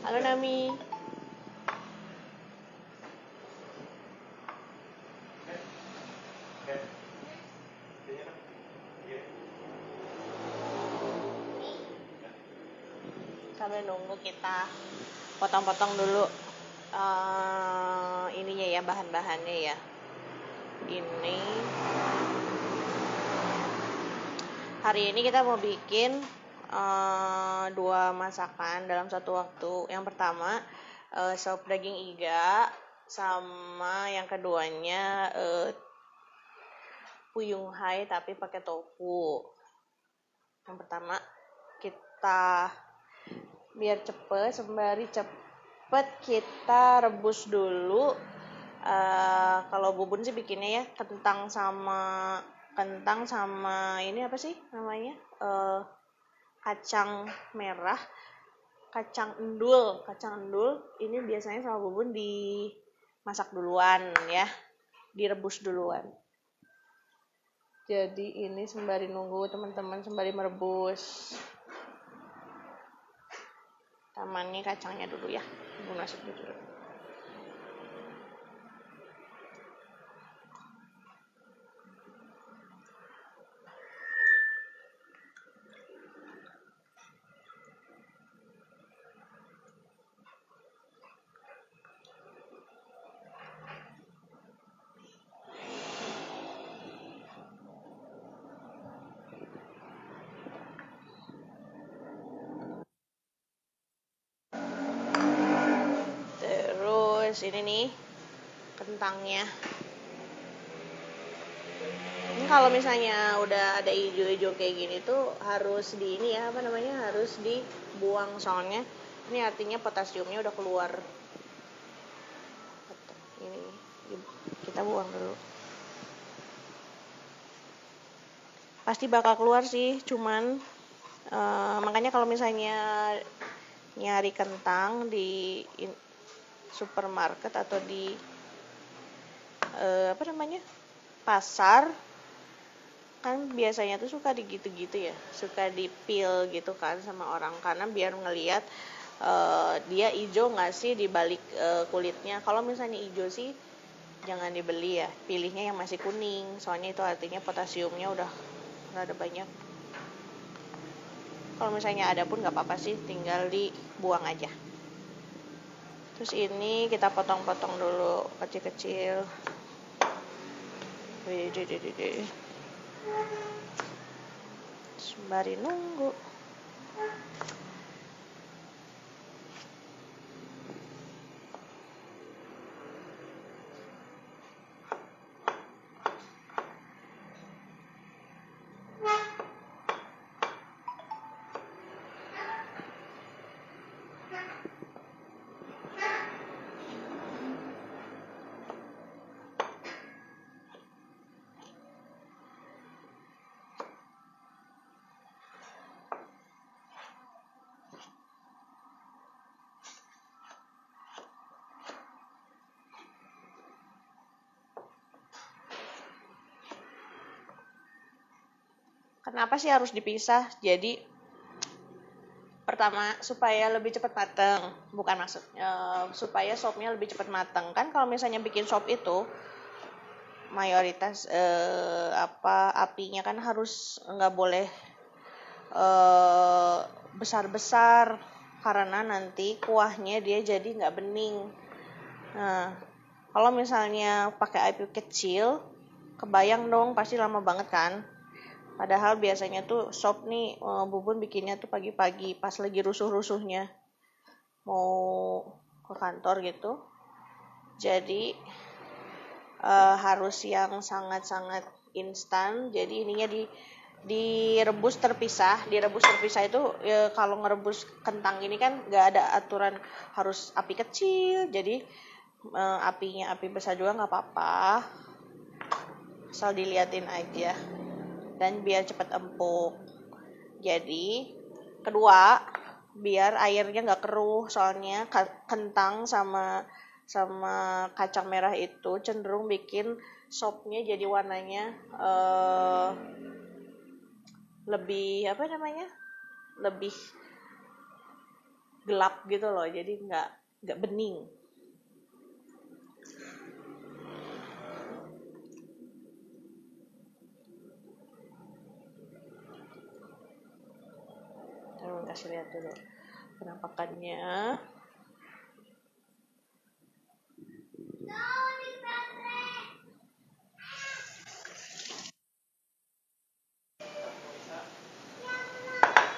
Halo Nami. Sambil nunggu kita potong-potong dulu ininya ya, bahan-bahannya ya. Ini hari ini kita mau bikin 2 masakan dalam satu waktu. Yang pertama sop daging iga, sama yang keduanya puyung hai tapi pakai tofu. Yang pertama kita biar cepet, sembari cepet kita rebus dulu. Kalau bubun sih bikinnya ya kentang sama ini apa sih namanya, kacang merah, kacang endul ini biasanya sama bubun dimasak duluan ya, direbus duluan. Jadi ini sembari nunggu teman-teman, sembari merebus tamannya kacangnya dulu ya, bumbu masuk dulu. Terus ini nih kentangnya. Ini kalau misalnya udah ada hijau-hijau kayak gini tuh harus harus dibuang, soalnya ini artinya potasiumnya udah keluar. Ini kita buang dulu. Pasti bakal keluar sih, cuman makanya kalau misalnya nyari kentang di supermarket atau di pasar, kan biasanya tuh suka digitu-gitu ya, suka dipil gitu kan sama orang, karena biar ngelihat dia hijau nggak sih di balik kulitnya. Kalau misalnya hijau sih jangan dibeli ya, pilihnya yang masih kuning, soalnya itu artinya potasiumnya udah rada banyak. Kalau misalnya ada pun nggak apa-apa sih, tinggal dibuang aja. Terus ini kita potong-potong dulu kecil-kecil. Sembari nunggu. Kenapa sih harus dipisah? Jadi pertama supaya lebih cepat matang, supaya sopnya lebih cepat matang. Kan kalau misalnya bikin sop itu mayoritas apinya kan harus nggak boleh besar-besar, karena nanti kuahnya dia jadi nggak bening. Nah, kalau misalnya pakai api kecil, kebayang dong pasti lama banget kan. Padahal biasanya tuh sop nih bubun bikinnya tuh pagi-pagi pas lagi rusuh-rusuhnya mau ke kantor gitu. Jadi harus yang sangat-sangat instan. Jadi ininya direbus terpisah. Direbus terpisah itu kalau ngerebus kentang ini kan nggak ada aturan harus api kecil. Jadi apinya api besar juga nggak apa-apa. Asal diliatin aja. Dan biar cepat empuk. Jadi kedua, biar airnya nggak keruh, soalnya kentang sama kacang merah itu cenderung bikin sopnya jadi warnanya lebih gelap gitu loh, jadi nggak bening. Terus kasih lihat dulu penampakannya.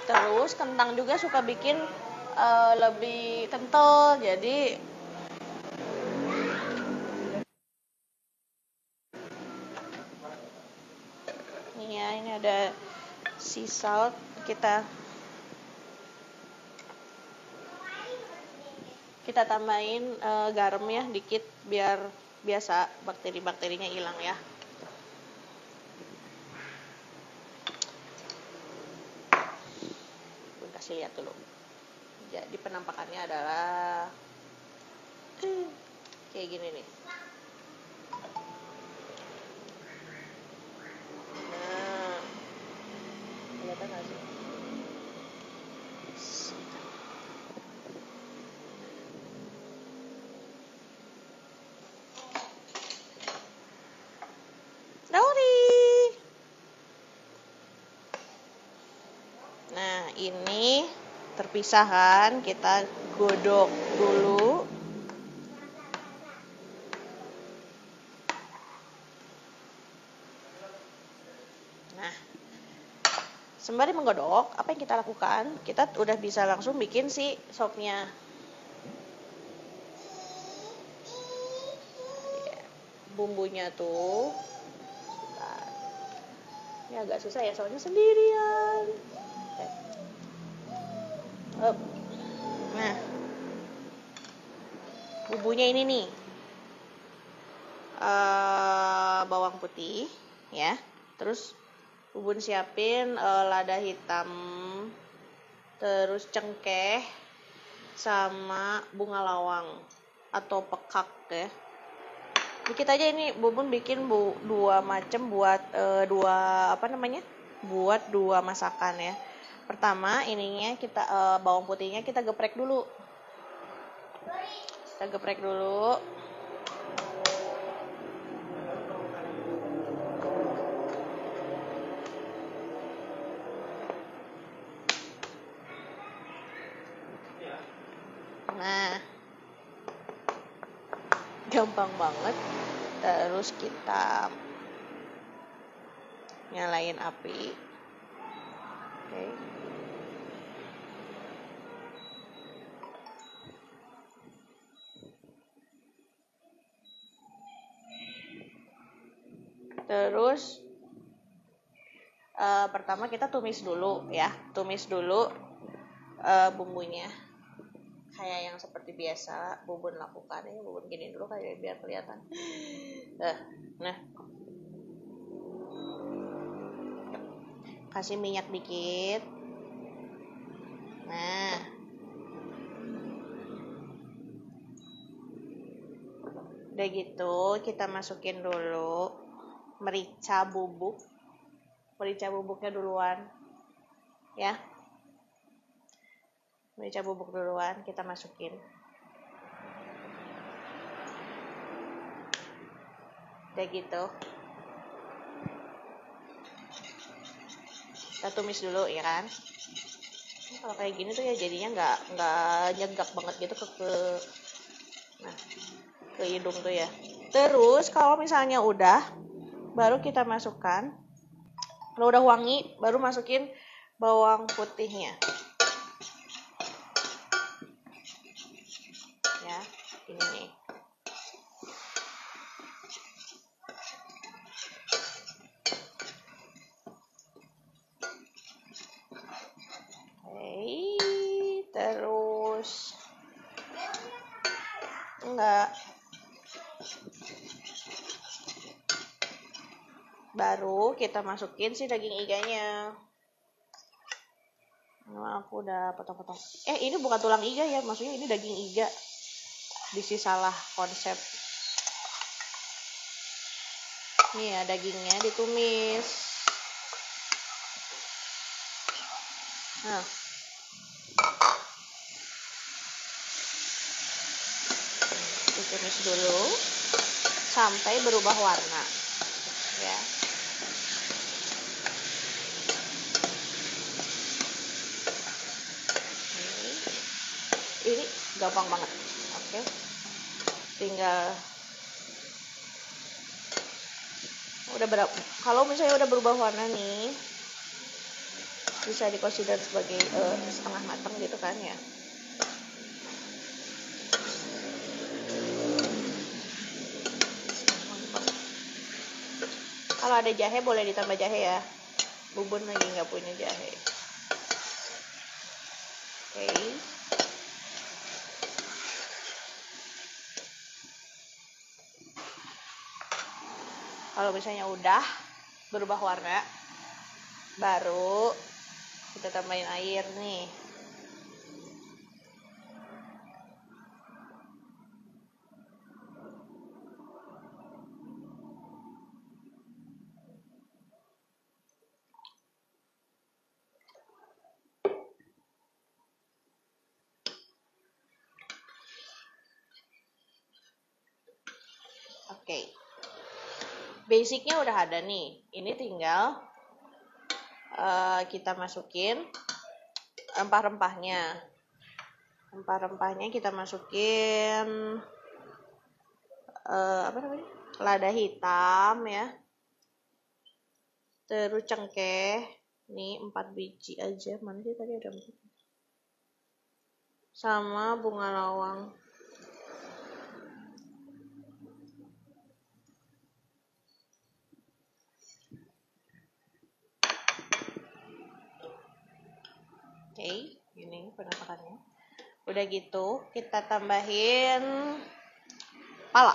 Terus kentang juga suka bikin lebih kental, jadi ini ya, ini ada sea salt, kita tambahin garam ya dikit biar biasa bakteri-bakterinya hilang ya. Kasih lihat dulu. Jadi penampakannya adalah kayak gini nih. Nah, kelihatan nggak sih? Nah, ini terpisah kan, kita godok dulu. Nah, sembari menggodok, apa yang kita lakukan? Kita udah bisa langsung bikin si sopnya. Bumbunya tuh, ini agak susah ya, soalnya sendirian. Nah, bumbunya ini nih, bawang putih ya, terus Bubun siapin lada hitam, terus cengkeh sama bunga lawang atau pekak ya. Dikit aja ini Bubun bikin dua macam buat buat dua masakan ya. Pertama ininya kita bawang putihnya kita geprek dulu. Nah, gampang banget. Terus kita nyalain api. Oke. Terus pertama kita tumis dulu ya, bumbunya kayak yang seperti biasa Bubun lakukan. Ini Bubun gini dulu kayak biar kelihatan. Nah, kasih minyak dikit. Nah, udah gitu kita masukin dulu merica bubuknya duluan ya. Merica bubuk duluan kita masukin. Udah gitu kita tumis dulu ya kan. Kalau kayak gini tuh ya jadinya nggak nyegak banget gitu ke hidung tuh ya. Terus kalau misalnya udah, baru kita masukkan, kalau udah wangi baru masukin bawang putihnya ya. Ini nih. Terus baru kita masukin si daging iganya. Nah, aku udah potong-potong. Ini bukan tulang iga ya, maksudnya ini daging iga. Disi salah konsep. Nih ya, dagingnya ditumis. Nah, tumis dulu sampai berubah warna ya. Ini gampang banget. Oke. Tinggal kalau misalnya udah berubah warna nih, bisa dikonsider sebagai setengah matang gitu kan ya. Kalau ada jahe boleh ditambah jahe ya. Bubun lagi nggak punya jahe. Oke. Kalau misalnya udah berubah warna, baru kita tambahin air nih. Oke. Basicnya udah ada nih. Ini tinggal kita masukin rempah-rempahnya. Rempah-rempahnya kita masukin lada hitam ya. Terus cengkeh. Nih 4 biji aja. Mana sih tadi ada 4? Sama bunga lawang. Oke, ini penampakannya. Udah gitu, kita tambahin pala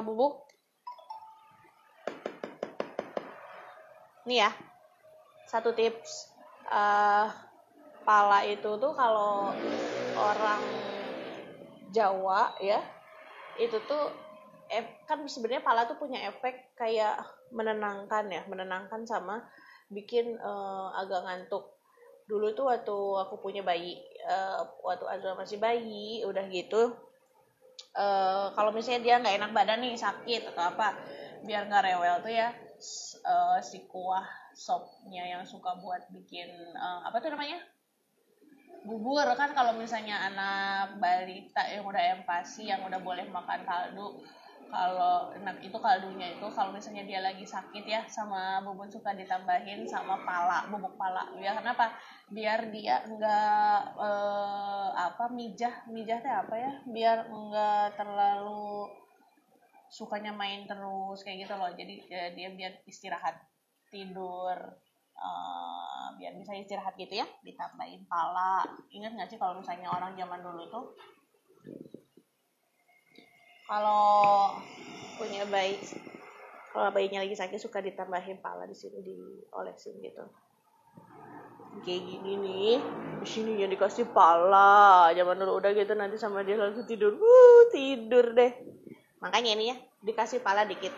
bubuk. Nih ya, satu tips. Pala itu tuh kalau orang Jawa ya, itu tuh kan sebenarnya pala tuh punya efek kayak menenangkan sama bikin agak ngantuk. Dulu tuh waktu aku punya bayi, waktu Azra masih bayi, udah gitu, kalau misalnya dia nggak enak badan nih, sakit atau apa, biar nggak rewel tuh ya, si kuah sopnya yang suka buat bikin apa tuh namanya, bubur kan. Kalau misalnya anak balita yang udah empasi, yang udah boleh makan kaldu, kalau itu kaldunya itu kalau misalnya dia lagi sakit ya, sama bubur suka ditambahin sama bubuk pala ya. Kenapa? Biar dia enggak mijah teh apa ya, biar enggak terlalu sukanya main terus kayak gitu loh. Jadi dia biar istirahat, tidur, biar bisa istirahat gitu ya, ditambahin pala. Ingat nggak sih kalau misalnya orang zaman dulu tuh kalau punya bayi, kalau bayinya lagi sakit suka ditambahin pala di sini, diolesin gitu. Kayak gini nih, di sini yang dikasih pala. Zaman dulu udah gitu, nanti sama dia langsung tidur. Tidur deh. Makanya ini ya, dikasih pala dikit.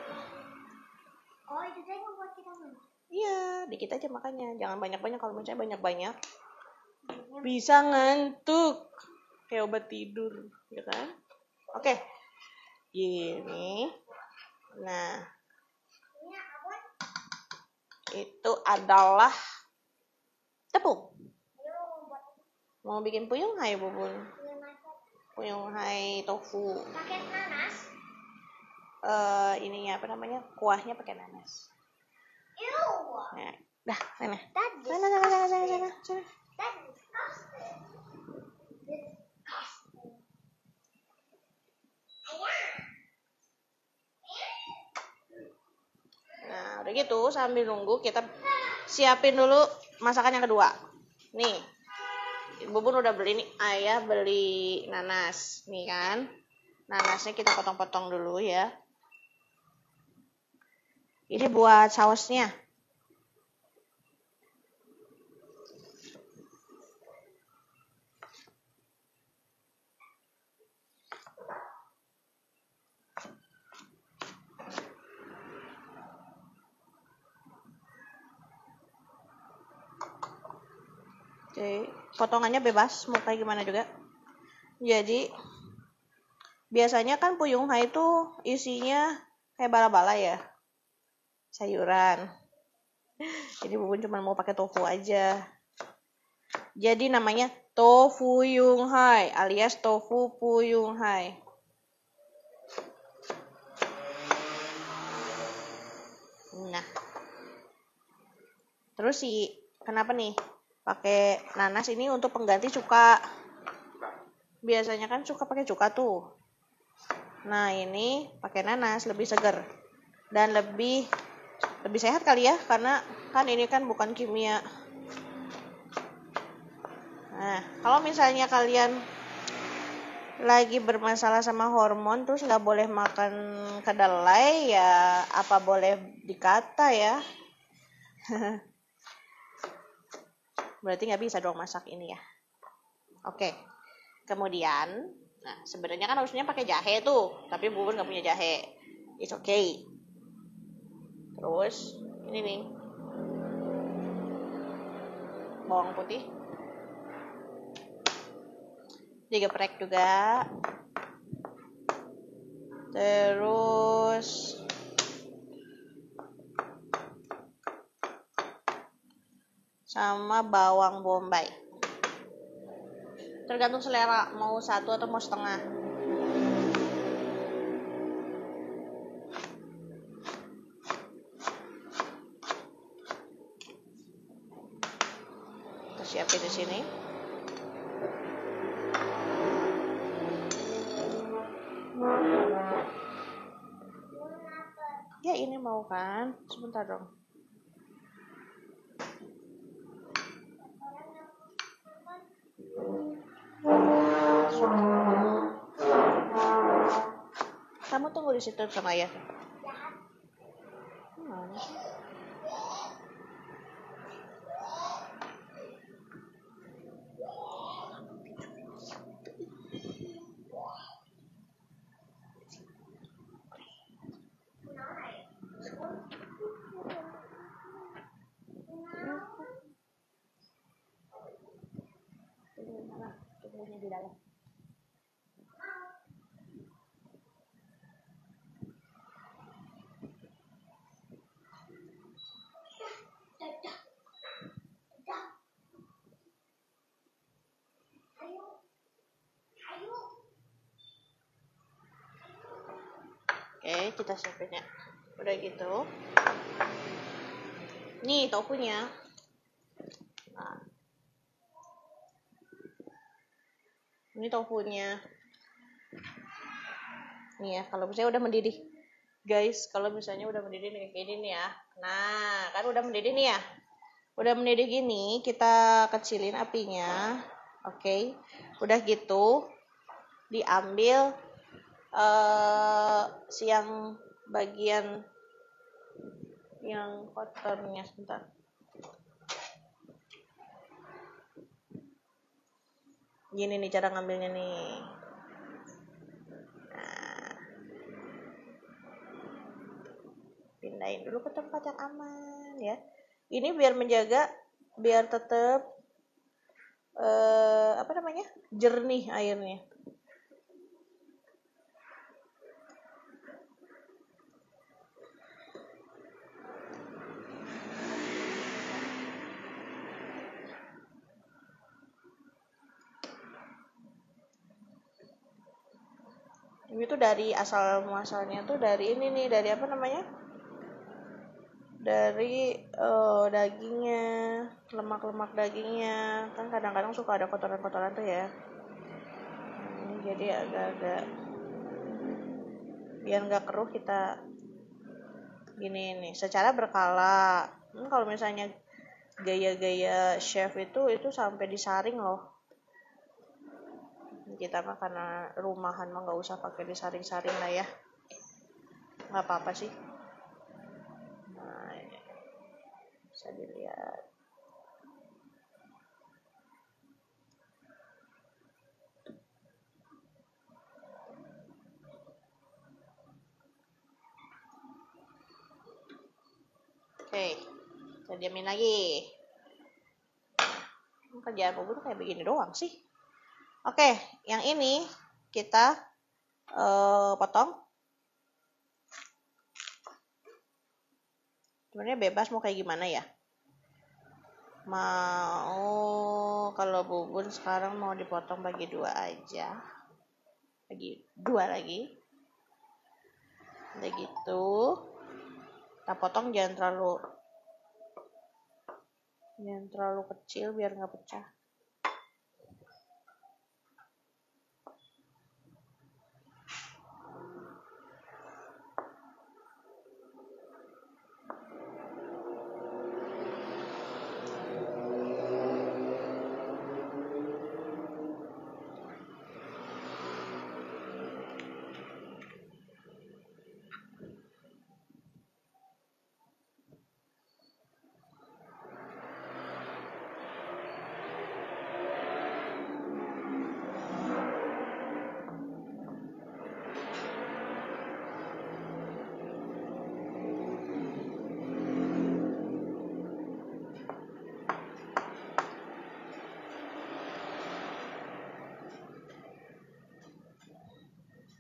Oh, itu tadi membuat kita ngantuk. Iya, dikit aja makanya. Jangan banyak-banyak. Kalau misalnya banyak-banyak, bisa ngantuk. Kayak obat tidur, ya kan? Oke. Gini. Nah, itu adalah tepung. Mau bikin puyung hai bubun? Puyung hai tofu. Pakai nanas? Ininya apa namanya? Kuahnya pakai nanas. Nah, dah, sana. Sana. Nah, udah gitu sambil nunggu kita siapin dulu masakan yang kedua. Nih, bubun udah beli nih, ayah beli nanas, nih kan. Nanasnya kita potong-potong dulu ya. Ini buat sausnya. Oke, potongannya bebas, mau kayak gimana juga. Jadi biasanya kan Puyung Hai itu isinya kayak bala-bala ya, sayuran. Jadi Bubun cuma mau pakai tofu aja. Jadi namanya tofu Yung Hai alias tofu Puyung Hai. Nah, terus kenapa nih pakai nanas ini untuk pengganti cuka? Biasanya kan suka pakai cuka tuh. Nah, ini pakai nanas lebih seger dan lebih sehat kali ya, karena kan ini kan bukan kimia. Nah, kalau misalnya kalian lagi bermasalah sama hormon terus nggak boleh makan kedelai, ya apa boleh dikata ya. Berarti nggak bisa dong masak ini ya. Oke, kemudian, nah sebenarnya kan harusnya pakai jahe tuh, tapi Bubun nggak punya jahe. It's okay. Terus ini nih bawang putih digeprek juga. Terus sama bawang bombay. Tergantung selera, mau satu atau mau setengah. Kita siapin di sini. Ya ini mau kan? Sebentar dong. Kamu tunggu di situ sama ayah. Mana sih? Tunggunya di dalam. Oke, kita siapin ya. Udah gitu. Nih tofunya. Nah. Ini tofunya. Nih ya, kalau misalnya udah mendidih. Guys, kalau misalnya udah mendidih nih kayak gini nih ya. Nah, kan udah mendidih nih ya. Udah mendidih gini, kita kecilin apinya. Oke. Udah gitu, diambil yang bagian yang kotornya, sebentar. Gini nih cara ngambilnya nih. Nah, pindahin dulu ke tempat yang aman ya. Ini biar tetap jernih airnya. Ini tuh dari asal muasalnya tuh dari ini nih, dari apa namanya? Dari dagingnya, lemak-lemak dagingnya. Kan kadang-kadang suka ada kotoran-kotoran tuh ya. Ini jadi agak-agak biar nggak keruh kita gini nih, secara berkala. Kalau misalnya gaya-gaya chef itu sampai disaring loh. Kita mah karena rumahan mah nggak usah pakai disaring-saring lah ya, nggak apa-apa sih. Nah, ini bisa dilihat. Oke, kita diamin lagi. kerjaan bubur kayak begini doang sih. Oke, yang ini kita potong. Sebenarnya bebas mau kayak gimana ya. Mau kalau bubur sekarang mau dipotong bagi 2 aja. Bagi 2 lagi. Udah gitu. Kita potong jangan terlalu kecil biar nggak pecah.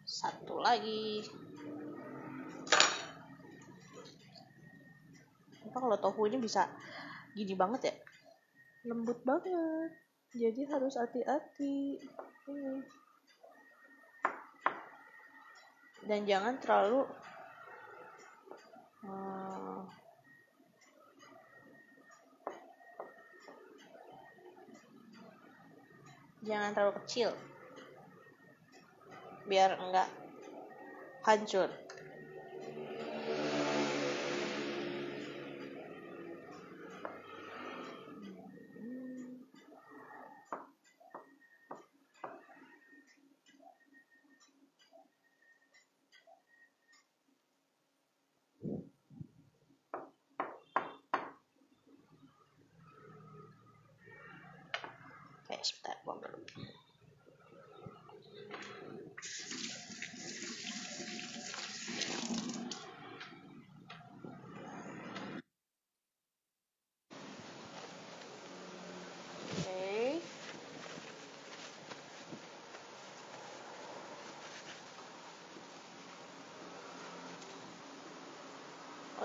Satu lagi. Apa kalau tofu ini bisa gini banget ya? Lembut banget. Jadi harus hati-hati. Dan jangan terlalu kecil. Biar enggak hancur. Oke, sebentar, buang dulu.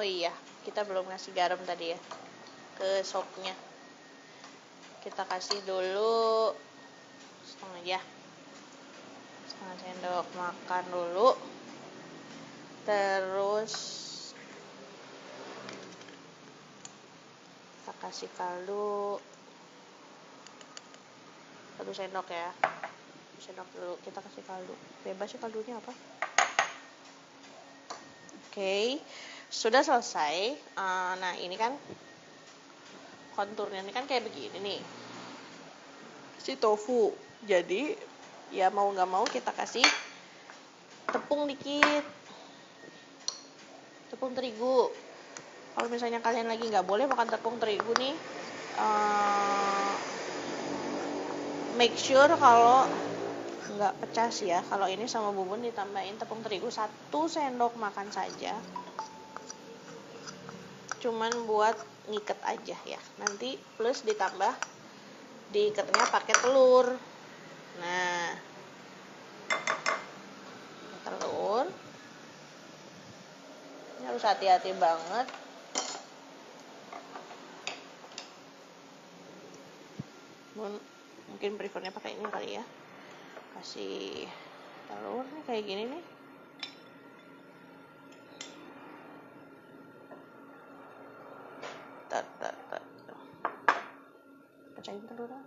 Oh iya, kita belum ngasih garam tadi ya ke sopnya. Kita kasih dulu setengah sendok makan dulu. Terus kita kasih kaldu 1 sendok ya. 1 sendok dulu kita kasih kaldu. Bebas ya kaldunya apa. Oke. Sudah selesai. Nah ini kan konturnya ini kan kayak begini nih. Si tofu. Jadi ya mau nggak mau kita kasih tepung dikit. Tepung terigu. Kalau misalnya kalian lagi nggak boleh makan tepung terigu nih, make sure kalau nggak pecah sih ya. Kalau ini sama bubur ditambahin tepung terigu 1 sendok makan saja. Cuman buat ngiket aja ya. Nanti plus ditambah diikatnya pakai telur. Nah, telur. Ini harus hati-hati banget. Mungkin prefernya pakai ini kali ya. Kasih telur nih kayak gini nih. Pecahin telurnya.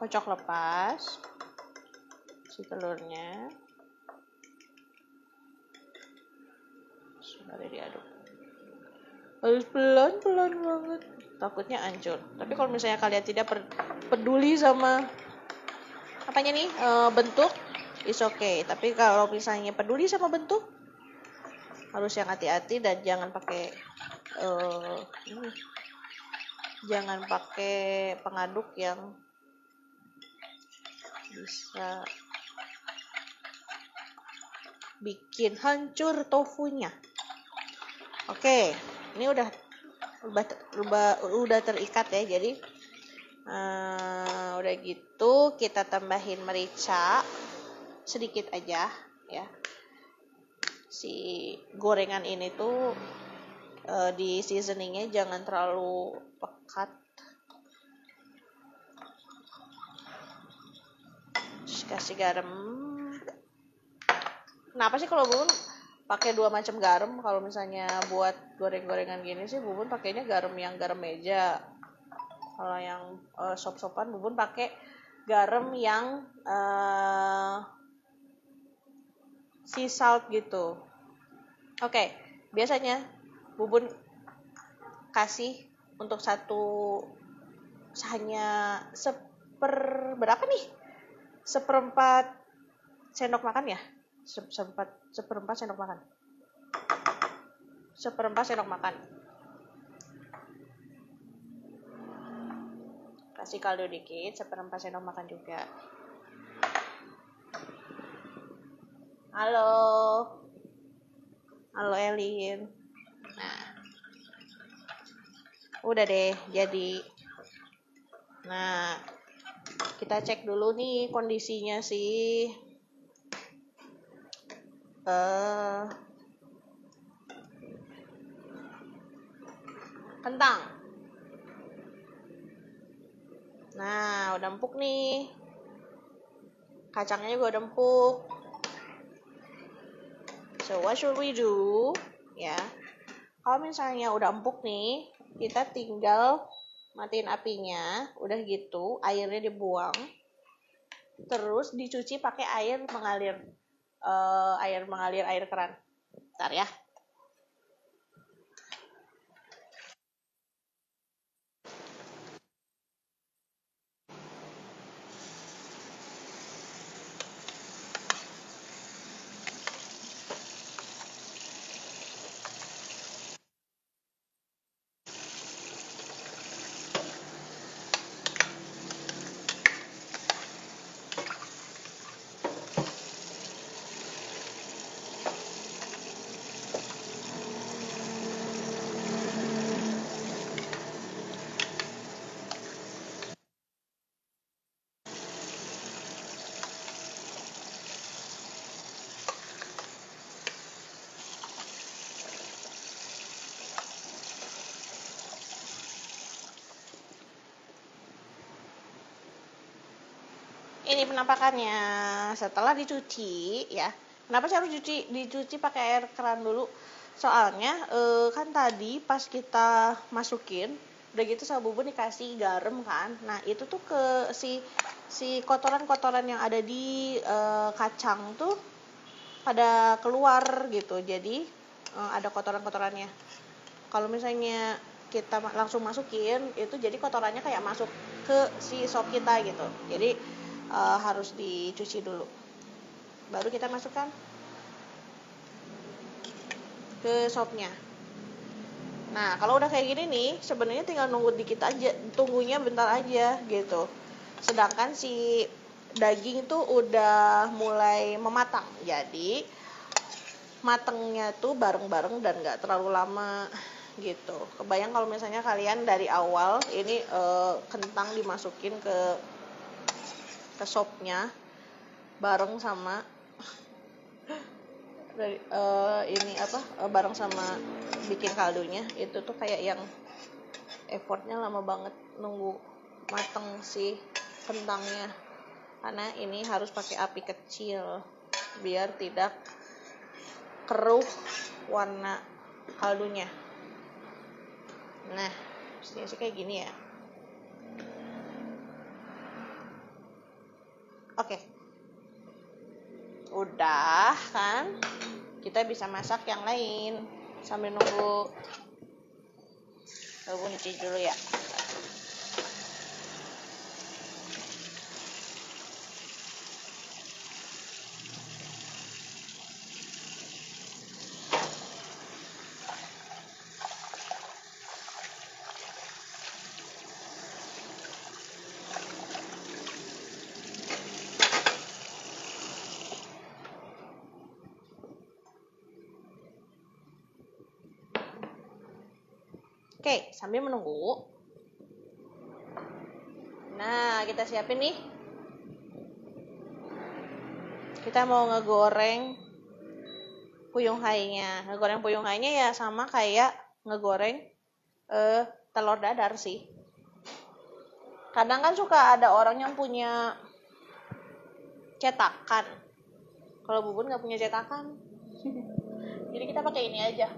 Kocok lepas si telurnya. Sudah diaduk. Harus pelan-pelan banget. Takutnya hancur. Tapi kalau misalnya kalian tidak peduli sama apanya nih bentuk, is okay. Tapi kalau misalnya peduli sama bentuk, harus yang hati-hati dan jangan pakai jangan pakai pengaduk yang bisa bikin hancur tofunya. Oke, ini udah terikat ya. Jadi udah gitu kita tambahin merica sedikit aja ya. Si gorengan ini tuh di seasoningnya jangan terlalu pekat. Terus kasih garam. Kenapa sih kalau Bun pakai 2 macam garam? Kalau misalnya buat goreng-gorengan gini sih Bun pakainya garam yang garam meja. Kalau yang sop-sopan Bun pakai garam yang sea salt gitu. Oke, biasanya Bun kasih untuk satu hanya berapa nih? 1/4 sendok makan ya? 1/4 sendok makan. 1/4 sendok makan. Kasih kaldu dikit, 1/4 sendok makan juga. Halo Elin. Nah, udah deh jadi. Nah, kita cek dulu nih kondisinya sih. Kentang. Nah, udah empuk nih. Kacangnya juga udah empuk. So, what should we do? Ya. Kalau misalnya udah empuk nih, kita tinggal matiin apinya. Udah gitu, airnya dibuang. Terus dicuci pakai air mengalir air keran. Bentar ya. Ini penampakannya setelah dicuci ya. Kenapa sih harus dicuci pakai air keran dulu? Soalnya kan tadi pas kita masukin udah gitu sama bubur dikasih garam kan. Nah, itu tuh ke si kotoran-kotoran yang ada di kacang tuh pada keluar gitu. Jadi ada kotoran-kotorannya. Kalau misalnya kita langsung masukin itu jadi kotorannya kayak masuk ke si sop kita gitu. Jadi harus dicuci dulu. Baru kita masukkan ke sopnya. Nah, kalau udah kayak gini nih, sebenarnya tinggal nunggu dikit aja, tunggunya bentar aja gitu. Sedangkan si daging tuh udah mulai mematang. Jadi matengnya tuh bareng-bareng dan gak terlalu lama gitu. Kebayang kalau misalnya kalian dari awal ini kentang dimasukin ke sopnya bareng sama bareng sama bikin kaldunya, itu tuh kayak yang effortnya lama banget nunggu mateng si kentangnya, karena ini harus pakai api kecil biar tidak keruh warna kaldunya. Nah, mestinya sih kayak gini ya. Oke. Udah kan? Kita bisa masak yang lain sambil nunggu. Tunggu nyuci dulu ya. Oke, sambil menunggu. Nah, kita siapin nih. Kita mau ngegoreng puyung hainya. Ngegoreng puyung hainya ya sama kayak ngegoreng telur dadar sih. Kadang kan suka ada orang yang punya cetakan. Kalau Bubun nggak punya cetakan, jadi kita pakai ini aja.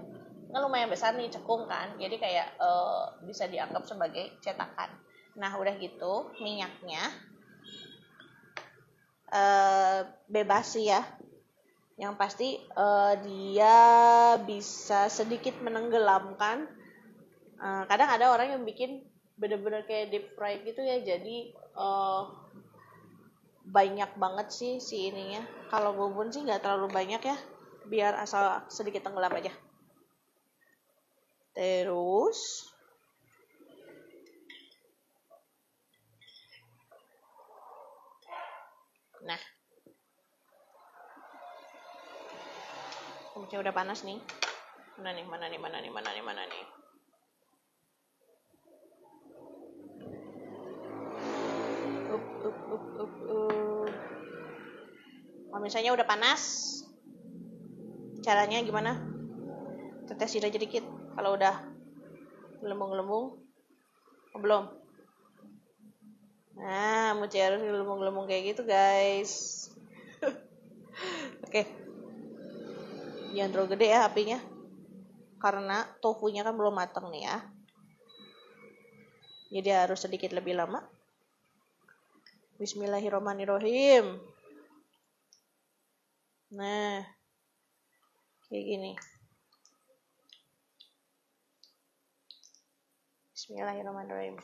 Kan lumayan besar nih, cekung kan, jadi kayak bisa dianggap sebagai cetakan. Nah udah gitu minyaknya bebas sih ya, yang pasti dia bisa sedikit menenggelamkan. Kadang ada orang yang bikin bener-bener kayak deep fry gitu ya, jadi banyak banget sih si ininya. Kalau Bubun sih nggak terlalu banyak ya, biar asal sedikit tenggelam aja. Terus nah, minyaknya udah panas nih. Mana nih. Kalau misalnya udah panas, caranya gimana? Tetesin aja dikit. Kalau udah gelembung-gelembung, belum. Nah, mochi harus gelembung-gelembung kayak gitu, guys. Oke. Jangan terlalu gede ya apinya. Karena tofunya kan belum matang nih ya. Jadi harus sedikit lebih lama. Bismillahirrahmanirrahim. Nah, kayak gini. Bismillahirrahmanirrahim.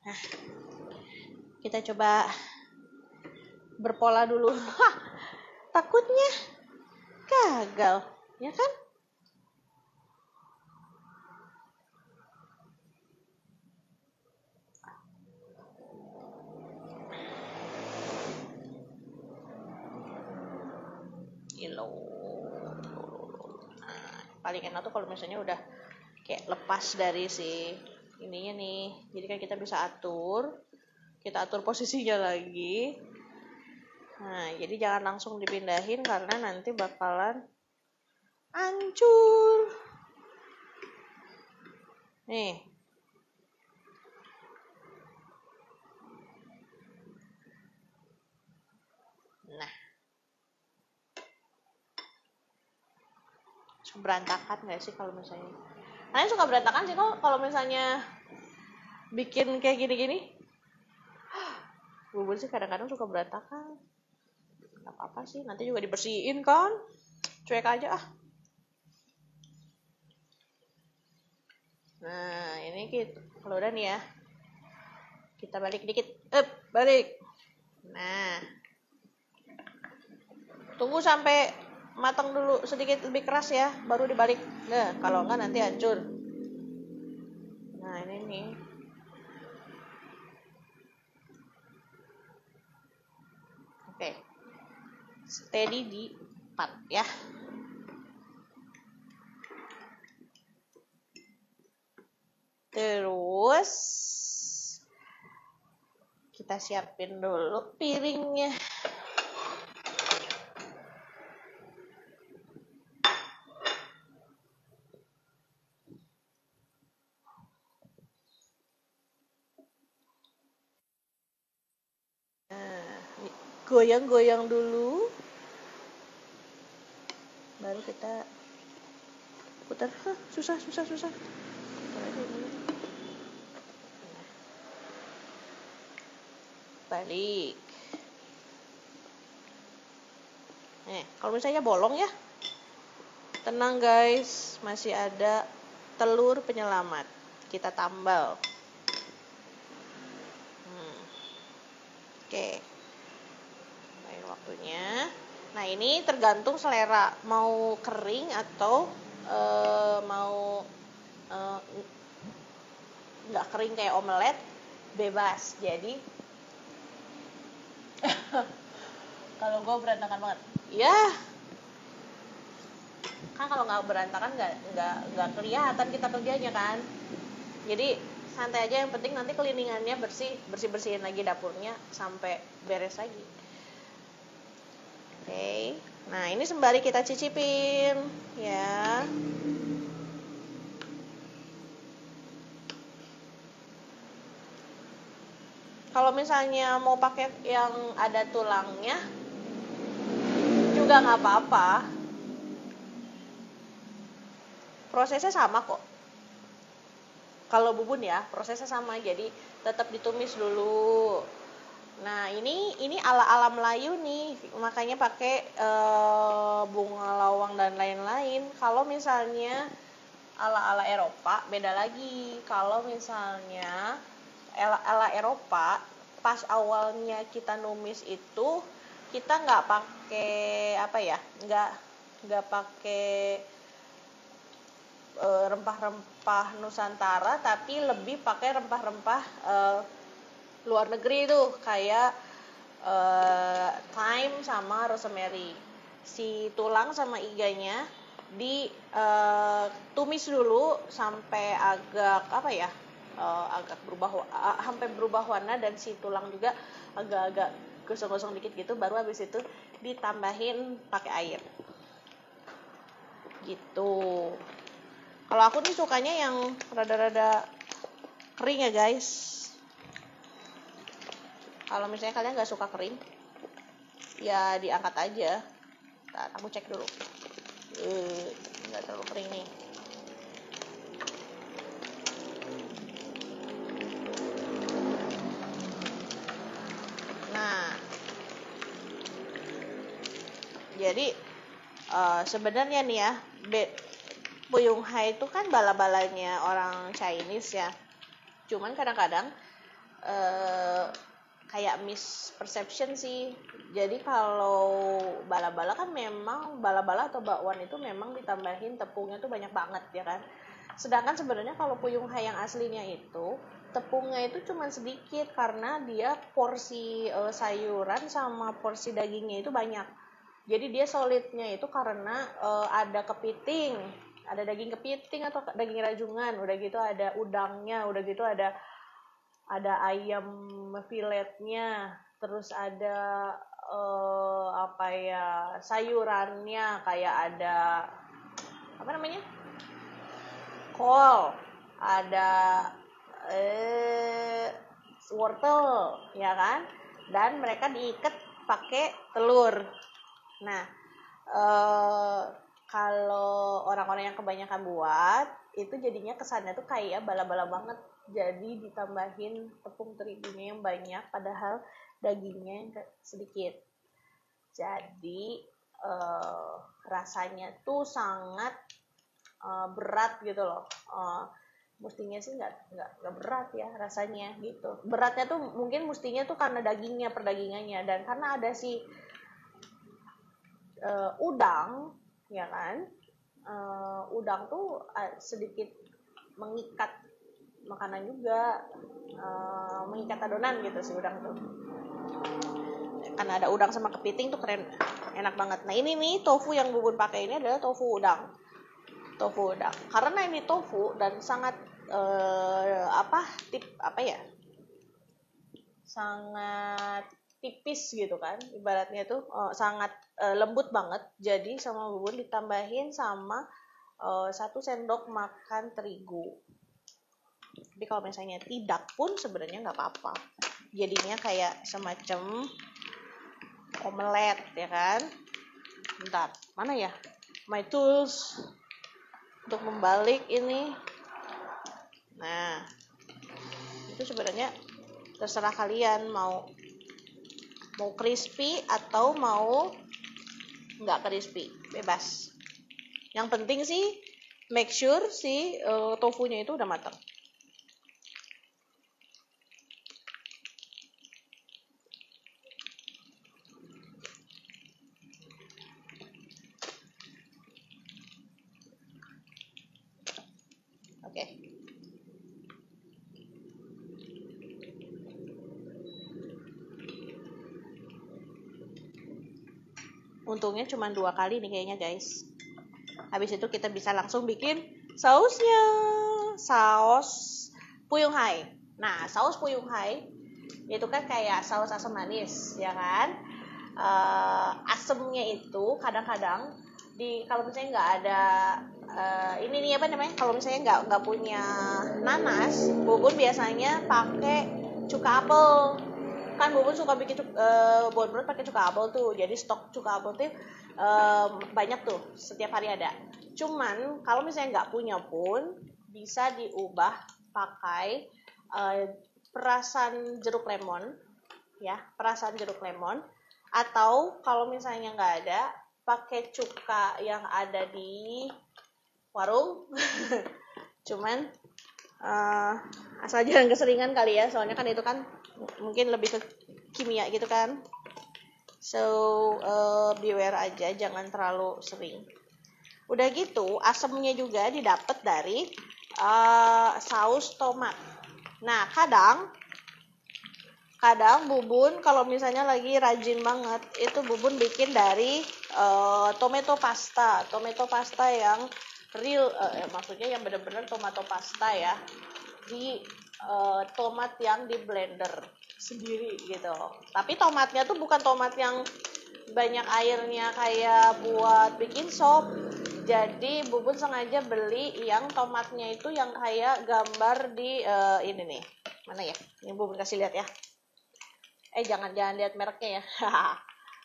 Nah, kita coba berpola dulu. Hah, takutnya gagal, ya kan? Ilo. Nah, paling enak tuh kalau misalnya udah kayak lepas dari si ininya nih. Jadi kan kita bisa kita atur posisinya lagi. Nah, jadi jangan langsung dipindahin karena nanti bakalan hancur. Nih. Nah. Berantakan nggak sih kalau misalnya? Kalian suka berantakan sih kalau misalnya bikin kayak gini-gini? Bubur sih kadang-kadang suka berantakan. Gak apa-apa sih, nanti juga dibersihin kan. Cuek aja ah. Nah, ini gitu. Kalau udah nih ya. Kita balik dikit. Balik. Nah. Tunggu sampai matang dulu sedikit lebih keras ya, baru dibalik. Nah, kalau enggak nanti hancur. Nah, ini nih. Oke. Steady di 4 ya. Terus kita siapin dulu piringnya. Nah, goyang-goyang dulu. Baru kita putar. Susah. balik. Kalau misalnya bolong ya, tenang guys, masih ada telur penyelamat. Kita tambal. Oke. Baik, waktunya. Nah, ini tergantung selera, mau kering atau mau nggak kering kayak omelet, bebas. Jadi kalau gue berantakan banget. Ya, kan kalau nggak berantakan nggak kelihatan kita kerjanya kan. Jadi santai aja, yang penting nanti cleaningannya bersihin lagi dapurnya sampai beres lagi. Oke. Nah, ini sembari kita cicipin ya. Kalau misalnya mau pakai yang ada tulangnya juga nggak apa-apa. Prosesnya sama kok. Kalau bubun ya, prosesnya sama. Jadi tetap ditumis dulu. Nah, ini ala-ala Melayu nih, makanya pakai bunga lawang dan lain-lain. Kalau misalnya ala-ala Eropa beda lagi. Kalau misalnya ala Eropa, pas awalnya kita numis itu kita nggak pakai nggak pakai rempah-rempah Nusantara, tapi lebih pakai rempah-rempah luar negeri tuh, kayak thyme sama rosemary. Si tulang sama iganya ditumis dulu sampai agak agak sampai berubah warna, dan si tulang juga agak-agak gosong-gosong dikit gitu, baru habis itu ditambahin pakai air gitu. Kalau aku nih sukanya yang rada-rada kering ya guys. Kalau misalnya kalian nggak suka kering, ya diangkat aja. Ntar aku cek dulu. Nggak terlalu kering nih. Nah, jadi sebenarnya nih ya, Puyung Hai itu kan bala-balanya orang Chinese ya. Cuman kadang-kadang kayak misperception sih. Jadi kalau bala-bala kan memang bala-bala atau bakwan itu memang ditambahin tepungnya tuh banyak banget ya kan. Sedangkan sebenarnya kalau Puyung Hai yang aslinya itu tepungnya itu cuma sedikit, karena dia porsi sayuran sama porsi dagingnya itu banyak. Jadi dia solidnya itu karena ada kepiting, ada daging kepiting atau daging rajungan, udah gitu ada udangnya, udah gitu ada ayam filetnya, terus ada sayurannya, kayak ada kol, ada wortel ya kan, dan mereka diikat pakai telur. Nah, kalau orang-orang yang kebanyakan buat itu jadinya kesannya tuh kayak bala-bala banget, jadi ditambahin tepung terigunya yang banyak padahal dagingnya yang sedikit. Jadi rasanya tuh sangat berat gitu loh. Mestinya sih nggak berat ya rasanya gitu. Beratnya tuh mungkin mestinya tuh karena dagingnya, perdagingannya, dan karena ada si udang ya kan. Udang tuh sedikit mengikat makanan juga, mengikat adonan gitu si udang tuh. Karena ada udang sama kepiting tuh keren, enak banget. Nah, ini nih tofu yang Bubun pakai ini adalah tofu udang. Karena ini tofu dan sangat sangat tipis gitu kan, ibaratnya tuh sangat lembut banget. Jadi sama Bubun ditambahin sama 1 sendok makan terigu. Tapi kalau misalnya tidak pun sebenarnya nggak apa-apa, jadinya kayak semacam omelet ya kan. Bentar, mana ya my tools untuk membalik ini. Nah, itu sebenarnya terserah kalian mau Mau crispy atau mau nggak crispy, bebas. Yang penting sih make sure si tofunya itu udah matang. Oke. Untungnya cuma 2 kali nih kayaknya guys. Habis itu kita bisa langsung bikin sausnya. Saus Puyung Hai. Nah, saus Puyung Hai itu kan kayak saus asam manis, ya kan? Asemnya itu kadang-kadang kalau misalnya nggak ada ini nih apa namanya? Kalau misalnya nggak punya nanas, Bubun biasanya pakai cuka apel. Kan Bubun suka bikin bonbon pakai cuka apel tuh. Jadi stok cuka apel tuh banyak tuh, setiap hari ada. Cuman kalau misalnya nggak punya pun bisa diubah pakai perasan jeruk lemon, ya, perasan jeruk lemon. Atau kalau misalnya nggak ada, pakai cuka yang ada di warung. Cuman asal jangan keseringan kali ya, soalnya kan itu kan mungkin lebih ke kimia gitu kan. So beware aja, jangan terlalu sering. Udah gitu, asemnya juga didapat dari saus tomat. Nah, kadang Bubun kalau misalnya lagi rajin banget, itu Bubun bikin dari tomato pasta yang real, maksudnya yang benar-benar tomato pasta ya, di tomat yang di blender sendiri gitu. Tapi tomatnya tuh bukan tomat yang banyak airnya kayak buat bikin sop. Jadi Bubun sengaja beli yang tomatnya itu yang kayak gambar di ini nih. Mana ya? Ini Bubun kasih lihat ya. Jangan lihat mereknya ya.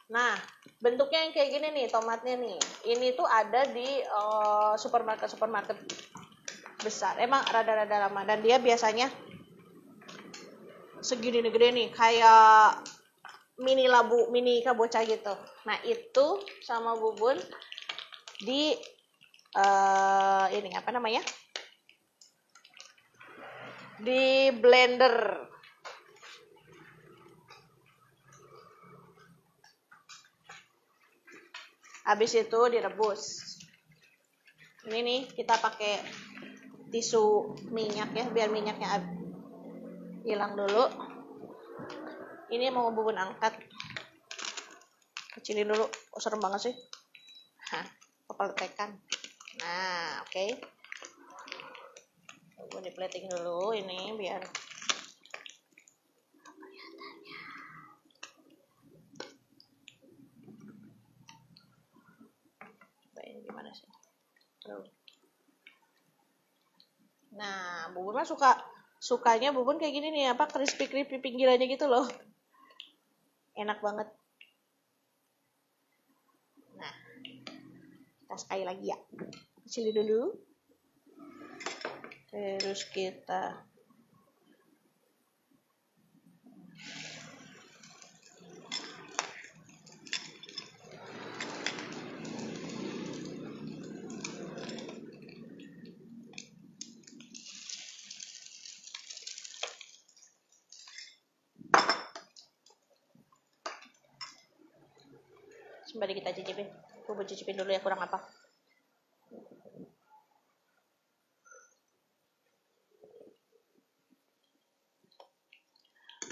Nah, bentuknya yang kayak gini nih tomatnya nih. Ini tuh ada di supermarket besar. Emang rada-rada lama dan dia biasanya segini gede nih, kayak mini kabocha gitu. Nah, itu sama Bubun di ini apa namanya? Di blender. Habis itu direbus. Ini nih kita pakai tisu minyak ya, biar minyaknya hilang dulu. Ini mau Bubun angkat. Kecilin dulu. Oh, serem banget sih. Kepala tekan. Nah, oke. Bubun di-plating dulu ini biar gimana sih? Nah, Bubun mah sukanya Bubun kayak gini nih, apa crispy pinggirannya gitu loh. Enak banget. Nah, kita sekali lagi ya. Kecilin dulu. Terus kita sembari kita cicipin. Bubun cicipin dulu ya kurang apa.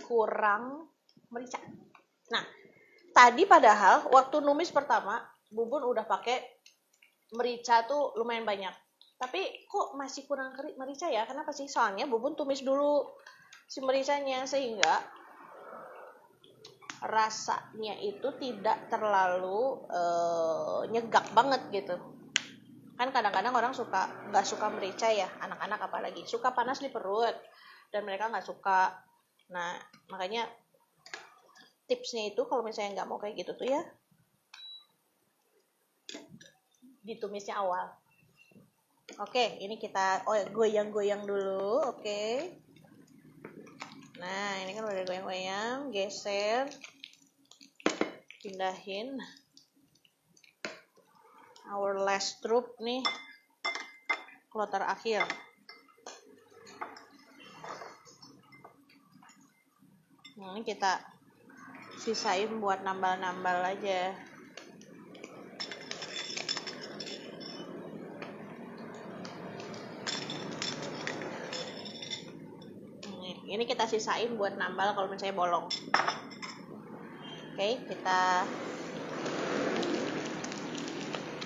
Kurang merica. Nah, tadi padahal waktu numis pertama Bubun udah pakai merica tuh lumayan banyak. Tapi kok masih kurang merica ya? Kenapa sih? Soalnya Bubun tumis dulu si mericanya sehingga rasanya itu tidak terlalu nyegak banget gitu. Kan kadang-kadang orang nggak suka merica ya, anak-anak apalagi suka panas di perut dan mereka nggak suka. Nah, makanya tipsnya itu kalau misalnya nggak mau kayak gitu tuh ya, ditumisnya awal. Oke, ini kita goyang-goyang dulu, oke. Nah, ini kan udah goyang-goyang, geser. pindahin our last troop nih, kloter akhir. Nah, ini kita sisain buat nambal-nambal aja. Ini kita sisain buat nambal kalau misalnya bolong. Oke, kita.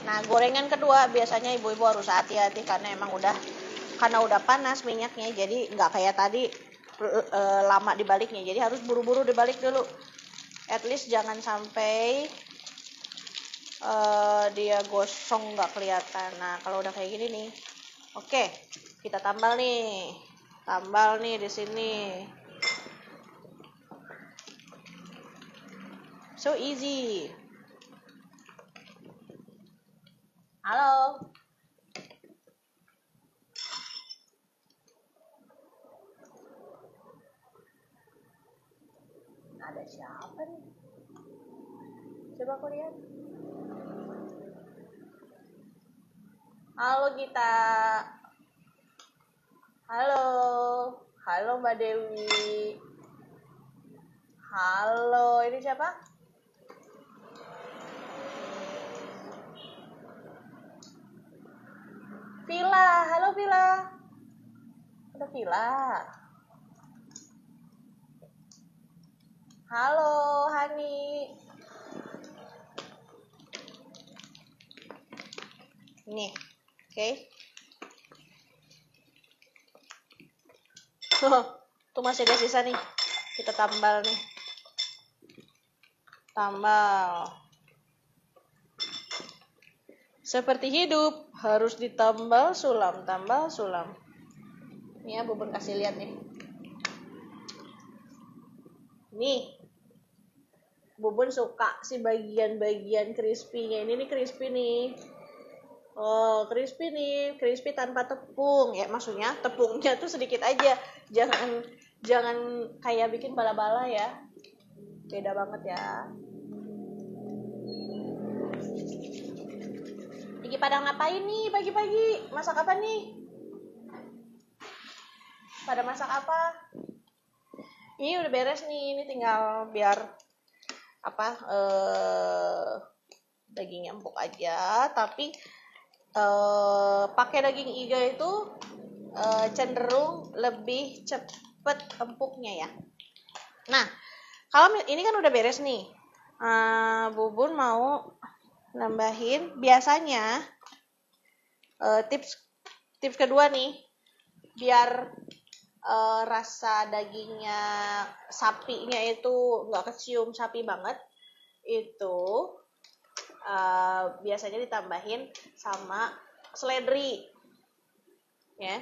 Nah, gorengan kedua biasanya ibu-ibu harus hati-hati karena udah panas minyaknya, jadi nggak kayak tadi lama dibaliknya. Jadi harus buru-buru dibalik dulu. At least jangan sampai dia gosong nggak kelihatan. Nah, kalau udah kayak gini nih, oke, kita tambal nih di sini. So easy. Halo. Ada siapa nih? Coba aku lihat. Halo Gita. Halo Mbak Dewi. Halo, ini siapa? Vila, halo Vila. Ada Vila. Halo Hani. Nih, oke. Tuh masih ada sisa nih. Kita tambal nih. Tambal. Seperti hidup, harus ditambal sulam, tambal sulam. Ini ya, Bubun kasih lihat nih. Nih, Bubun suka si bagian-bagian crispy-nya. Ini nih crispy nih. Oh, crispy nih, crispy tanpa tepung. Ya, maksudnya tepungnya tuh sedikit aja. Jangan kayak bikin bala-bala ya. Beda banget ya. Lagi pada ngapain nih pagi-pagi? Masak apa nih? Pada masak apa? Ini udah beres nih, ini tinggal biar dagingnya empuk aja. Tapi pakai daging iga itu cenderung lebih cepet empuknya ya. Nah, kalau ini kan udah beres nih, Bubun mau nambahin biasanya tips kedua nih, biar rasa dagingnya sapinya itu nggak kecium sapi banget, itu biasanya ditambahin sama seledri ya.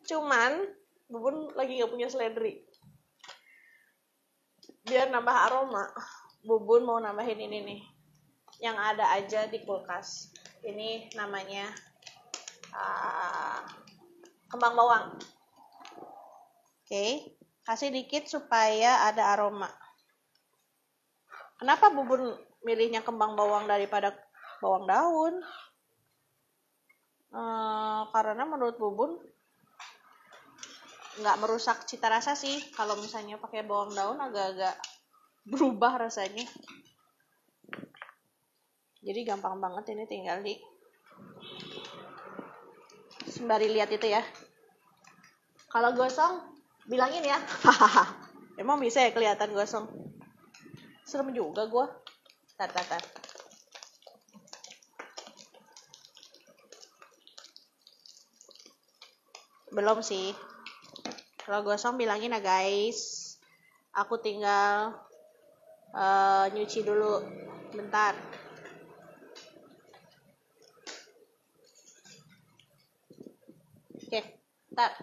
Cuman Bubun lagi nggak punya seledri, biar nambah aroma Bubun mau nambahin ini nih, yang ada aja di kulkas. Ini namanya kembang bawang. Oke, kasih dikit supaya ada aroma. Kenapa Bubun milihnya kembang bawang daripada bawang daun? Karena menurut Bubun nggak merusak cita rasa sih. Kalau misalnya pakai bawang daun agak-agak berubah rasanya. Jadi gampang banget, ini tinggal di sembari lihat itu ya. Kalau gosong bilangin ya. Emang bisa ya kelihatan gosong? Serem juga gue. Tar. Belum sih. Kalau gosong bilangin ya guys. Aku tinggal nyuci dulu. Bentar. Oke, bentar.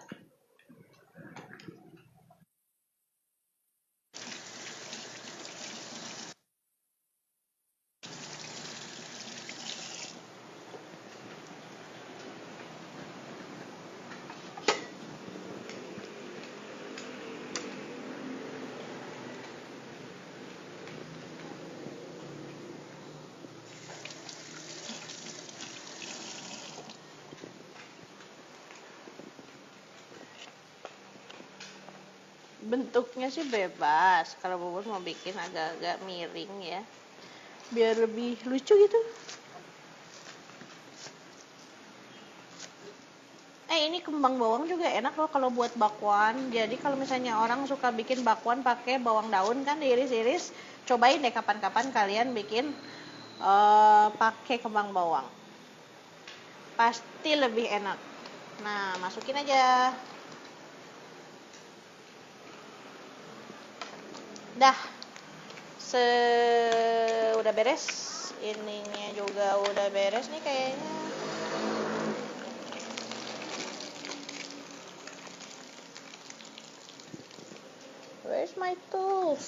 Bentuknya sih bebas. Kalau Bubur mau bikin agak-agak miring ya, biar lebih lucu gitu. Ini kembang bawang juga enak loh kalau buat bakwan. Jadi kalau misalnya orang suka bikin bakwan pakai bawang daun kan diiris-iris, cobain deh kapan-kapan kalian bikin pakai kembang bawang. Pasti lebih enak. Nah, masukin aja. Dah. Udah beres. Ininya juga udah beres nih kayaknya. Where's my tools?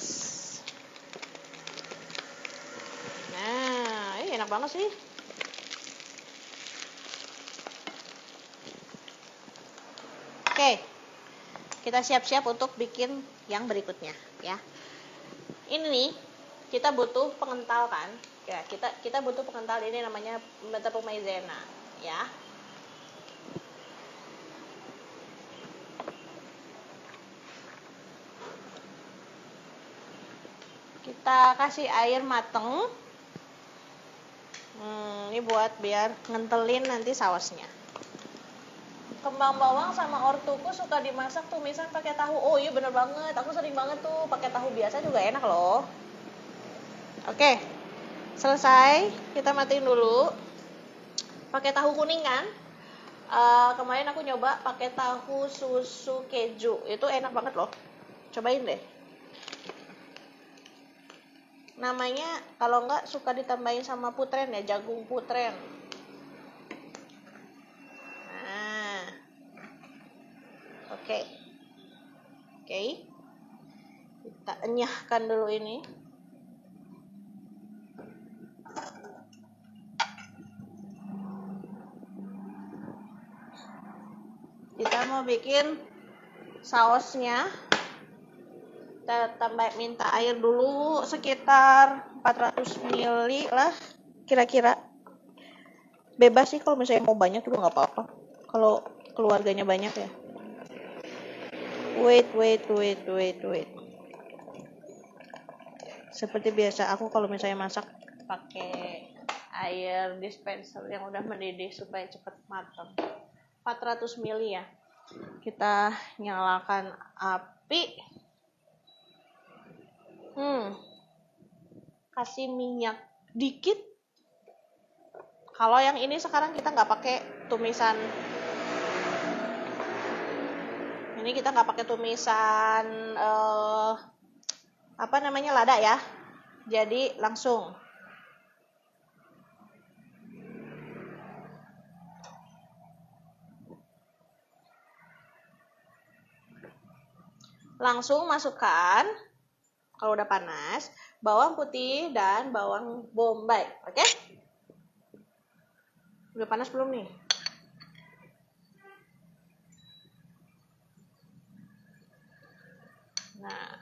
Nah, ini enak banget sih. Oke, kita siap-siap untuk bikin yang berikutnya ya. Ini nih, kita butuh pengental kan? Ya, kita butuh pengental, ini namanya tepung maizena ya. Kita kasih air mateng. Ini buat biar ngentelin nanti sausnya. Kembang bawang sama ortuku suka dimasak tumisan pakai tahu. Oh iya bener banget, aku sering banget tuh pakai tahu biasa juga enak loh. Oke, selesai. Kita matiin dulu. Pakai tahu kuning kan? Kemarin aku nyoba pakai tahu susu keju, itu enak banget loh. Cobain deh. Namanya kalau enggak suka ditambahin sama putren ya, jagung putren. Nah, oke. Kita enyahkan dulu ini. Kita mau bikin sausnya. Kita minta air dulu sekitar 400 ml lah kira-kira. Bebas sih kalau misalnya mau banyak juga nggak apa-apa. Kalau keluarganya banyak ya. Wait. Seperti biasa aku kalau misalnya masak pakai air dispenser yang udah mendidih supaya cepat matang. 400 ml ya. Kita nyalakan api. Kasih minyak dikit. Kalau yang ini sekarang kita nggak pakai tumisan. Ini kita nggak pakai tumisan lada ya. Jadi langsung. Langsung masukkan, kalau udah panas, bawang putih dan bawang bombay. Oke? Udah panas belum nih? Nah.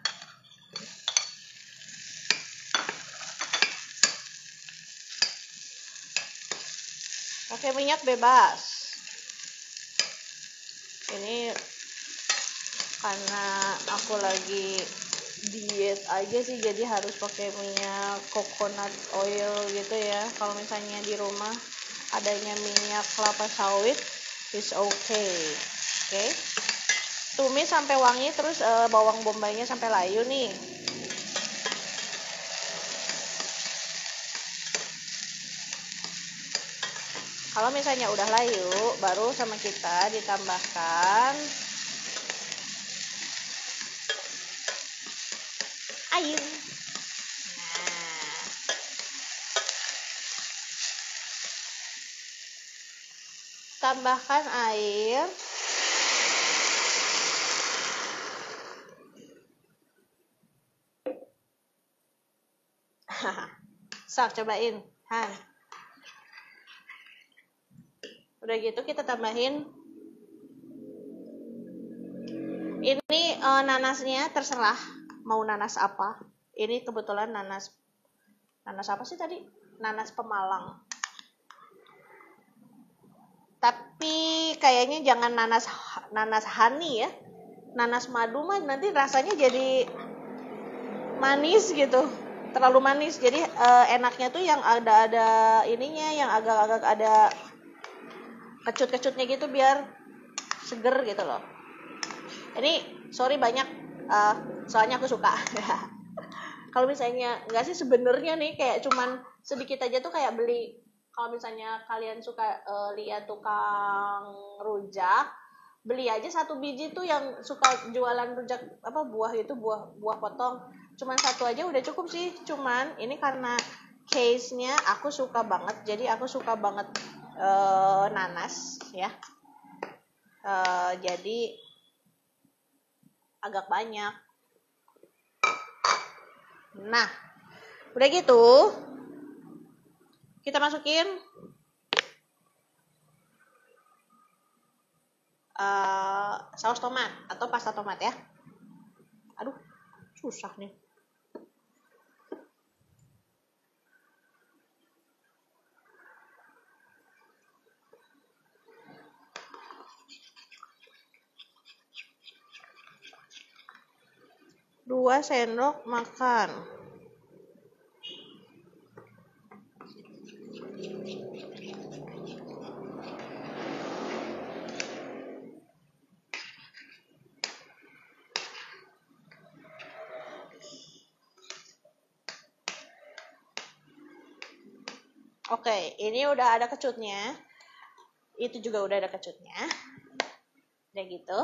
Pakai minyak bebas. Ini karena aku lagi diet aja sih, jadi harus pakai minyak coconut oil gitu ya. Kalau misalnya di rumah adanya minyak kelapa sawit is okay. Oke. Tumis sampai wangi, terus bawang bombaynya sampai layu nih. Kalau misalnya udah layu, baru sama kita ditambahkan air. Nah, tambahkan air. Sok, cobain. Han. Udah gitu kita tambahin ini nanasnya, terserah mau nanas apa. Ini kebetulan nanas apa sih tadi? Nanas Pemalang. Tapi kayaknya jangan nanas honey ya. nanas madu mah nanti rasanya jadi manis gitu, terlalu manis. Jadi enaknya tuh yang ada ininya, yang agak-agak ada kecut-kecutnya gitu biar seger gitu loh. Ini sorry banyak, soalnya aku suka. Kalau misalnya enggak sih sebenarnya nih kayak cuman sedikit aja tuh kayak beli. Kalau misalnya kalian suka lihat tukang rujak, beli aja 1 biji tuh yang suka jualan rujak apa buah itu, buah potong. Cuman 1 aja udah cukup sih. Cuman ini karena case-nya aku suka banget, jadi aku suka banget nanas ya. Jadi agak banyak. Nah, udah gitu kita masukin saus tomat atau pasta tomat ya. Aduh, susah nih. Dua sendok makan. Oke, ini udah ada kecutnya. Itu juga udah ada kecutnya. Udah gitu.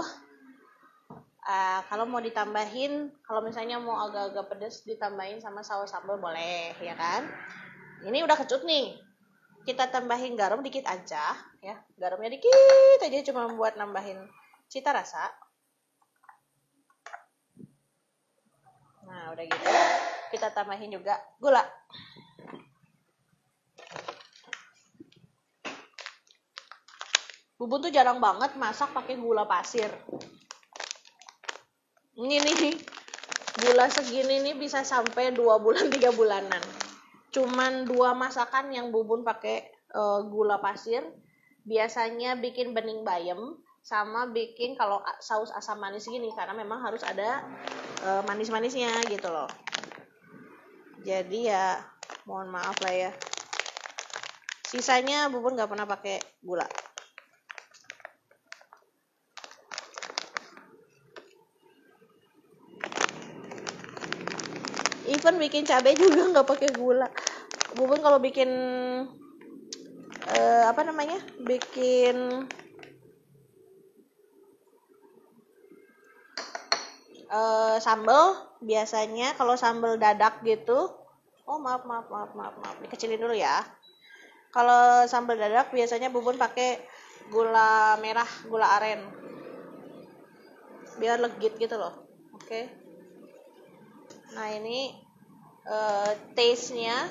Kalau mau ditambahin, kalau misalnya mau agak-agak pedas ditambahin sama saus sambal boleh, ya kan? Ini udah kecut nih. Kita tambahin garam dikit aja, ya. Garamnya dikit aja cuma buat nambahin cita rasa. Nah, udah gitu. Kita tambahin juga gula. Bubun tuh jarang banget masak pakai gula pasir. Ini nih, gula segini nih bisa sampai 2 bulan 3 bulanan. Cuman 2 masakan yang Bubun pakai gula pasir. Biasanya bikin bening bayam sama bikin kalau saus asam manis gini, karena memang harus ada manis-manisnya gitu loh. Jadi ya mohon maaf lah ya. Sisanya Bubun nggak pernah pakai gula. Even bikin cabai juga nggak pakai gula. Bubun kalau bikin bikin sambal biasanya kalau sambal dadak gitu. Oh maaf, dikecilin dulu ya. Kalau sambal dadak biasanya Bubun pakai gula merah, gula aren, biar legit gitu loh. Oke. Nah ini taste-nya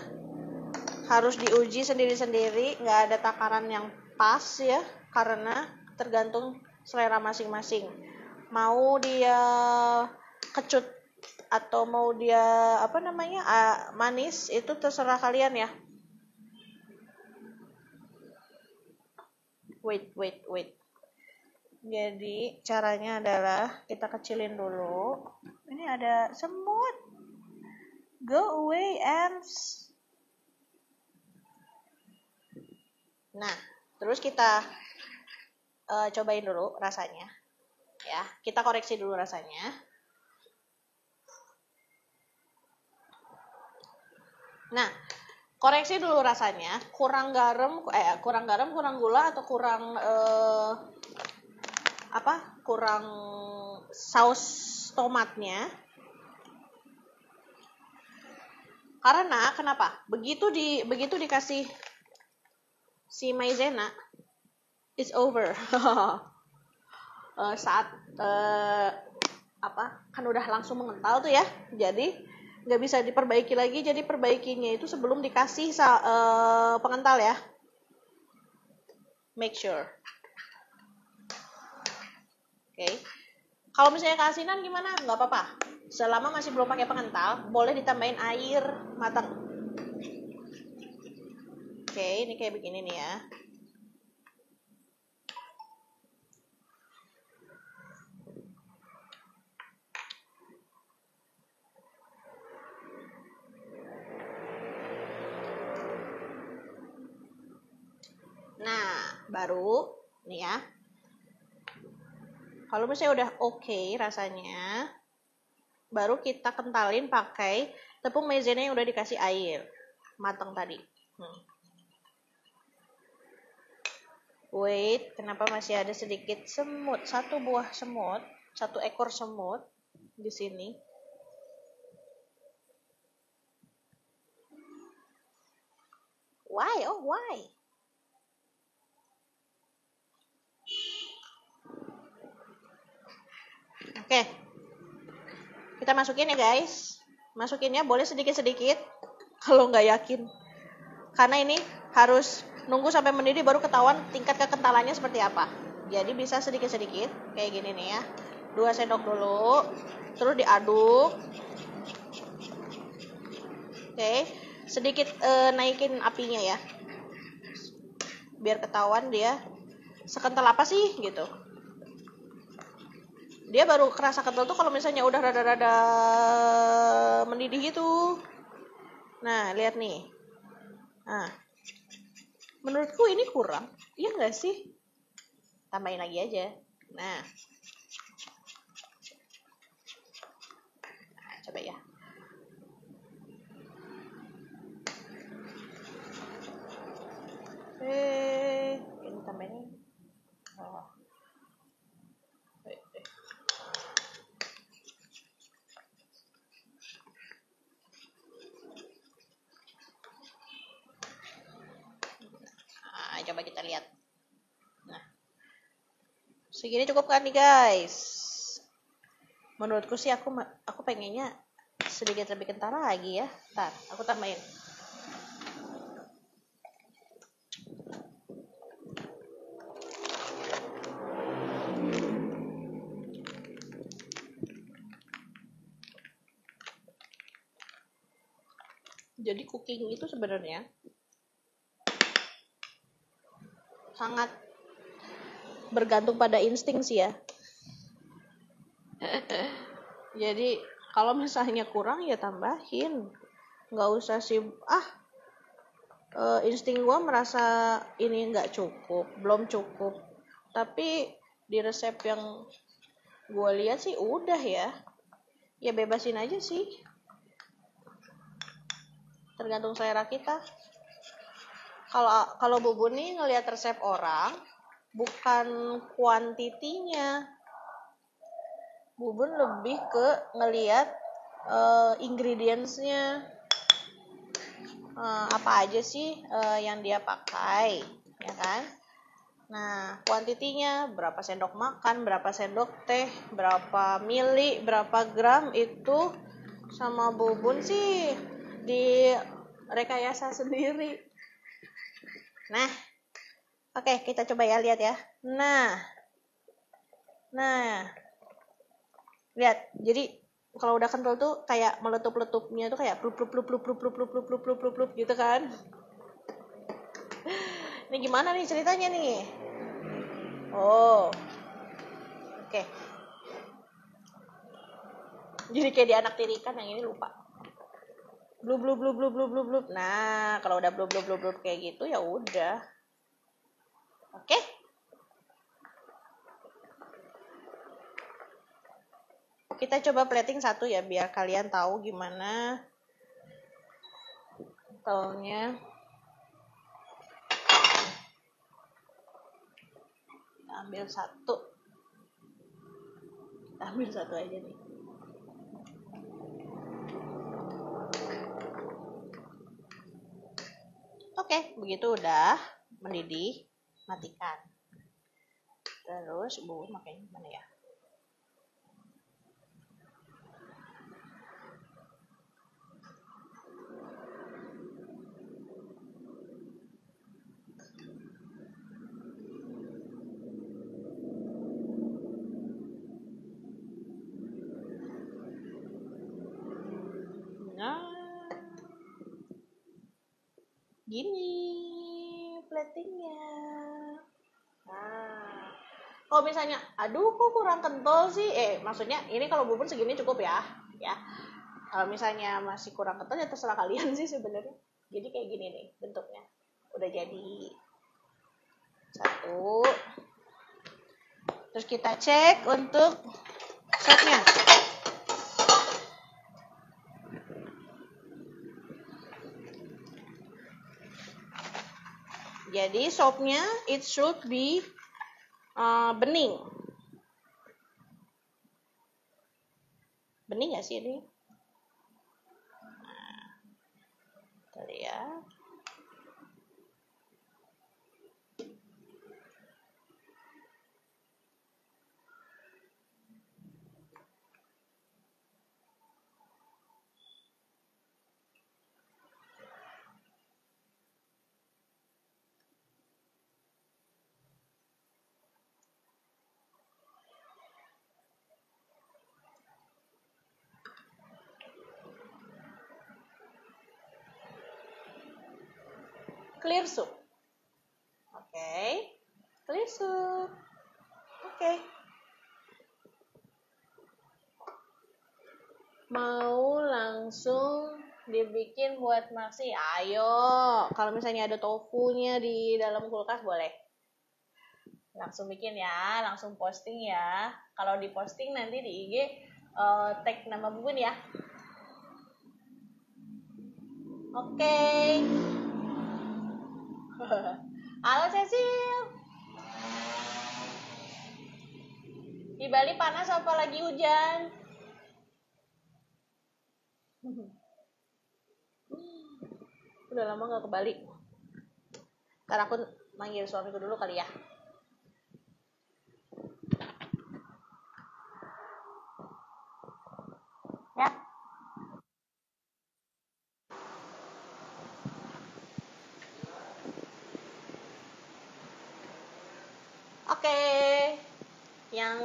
harus diuji sendiri-sendiri, nggak ada takaran yang pas ya, karena tergantung selera masing-masing. Mau dia kecut atau mau dia manis, itu terserah kalian ya. Wait. Jadi caranya adalah kita kecilin dulu. Ini ada semut. Go away, ants. Nah, terus kita cobain dulu rasanya. Ya, kita koreksi dulu rasanya. Nah, koreksi dulu rasanya. Kurang garam, kurang gula atau kurang kurang saus tomatnya. Karena kenapa? Begitu dikasih si maizena, it's over. Saat kan udah langsung mengental tuh ya. Jadi nggak bisa diperbaiki lagi. Jadi perbaikinya itu sebelum dikasih pengental ya. Make sure. Okay. Kalau misalnya keasinan gimana? Nggak apa-apa. Selama masih belum pakai pengental, boleh ditambahin air matang. Oke, ini kayak begini nih ya. baru nih ya. Kalau misalnya udah oke rasanya, baru kita kentalin pakai tepung maizena yang udah dikasih air matang tadi. Wait, kenapa masih ada sedikit semut? Satu buah semut, satu ekor semut di sini. Why? Oh, why? Oke. Kita masukin ya, guys. Masukinnya boleh sedikit-sedikit kalau nggak yakin. Karena ini harus nunggu sampai mendidih baru ketahuan tingkat kekentalannya seperti apa. Jadi bisa sedikit-sedikit kayak gini nih ya. 2 sendok dulu, terus diaduk. Oke, sedikit naikin apinya ya. Biar ketahuan dia sekental apa sih gitu. Dia baru kerasa kental tuh kalau misalnya udah rada-rada mendidih gitu. Nah, lihat nih. Nah, menurutku ini kurang. Iya nggak sih? Tambahin lagi aja. Nah, coba ya. Ini tambahin. Oh. Coba kita lihat. Nah, segini cukup kan nih guys? Menurutku sih aku pengennya sedikit lebih kental lagi ya. Ntar aku tambahin. Jadi cooking itu sebenarnya sangat bergantung pada insting sih ya. Jadi kalau misalnya kurang ya tambahin, nggak usah sih insting gue merasa ini nggak cukup, belum cukup. Tapi di resep yang gue lihat sih udah ya bebasin aja sih, tergantung selera kita. Kalau Bubun nih ngelihat resep orang, bukan kuantitinya. Bubun lebih ke ngelihat ingredients-nya. Apa aja sih yang dia pakai, ya kan? Nah, kuantitinya berapa sendok makan, berapa sendok teh, berapa mili, berapa gram itu sama Bubun sih di rekayasa sendiri. Nah, oke, kita coba ya lihat ya. Nah, lihat. Jadi kalau udah kental tuh kayak meletup-letupnya tuh kayak plup plup plup plup plup plup plup plup plup plup plup plup gitu kan. Ini gimana nih ceritanya nih? Oh. Oke. Jadi kayak di anak tirikan, yang ini lupa. Blub blub blub blub blub blub blub. Nah, kalau udah blub blub blub blub kayak gitu ya udah. Oke. Kita coba plating satu ya biar kalian tahu gimana kentalnya. Ambil satu aja nih. Oke, begitu udah mendidih, matikan. Terus Bubun makanya gimana ya? Gini platingnya. Nah, kalau misalnya aduh kok kurang kental sih, maksudnya ini kalau Bubun segini cukup ya. Kalau misalnya masih kurang kental ya terserah kalian sih sebenarnya. Jadi kayak gini nih bentuknya, udah jadi. 1. Terus kita cek untuk sopnya. Jadi sopnya it should be bening. Bening nggak sih ini? Kita lihat. Clear soup. Oke. Clear soup. Oke. Mau langsung dibikin buat Maxi? Ayo. Kalau misalnya ada tofunya di dalam kulkas boleh. Langsung bikin ya, langsung posting ya. Kalau di posting nanti di IG tag nama Bubun ya. Oke. Halo Cecil. Di Bali panas apa lagi hujan? Udah lama gak ke Bali. Ntar aku manggil suamiku dulu kali ya. Ya. Oke. Yang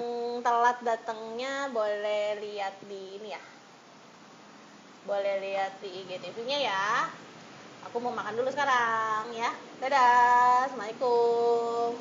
telat datangnya boleh lihat di ini ya. Boleh lihat di IGTV-nya ya. Aku mau makan dulu sekarang ya. Dadah. Assalamualaikum.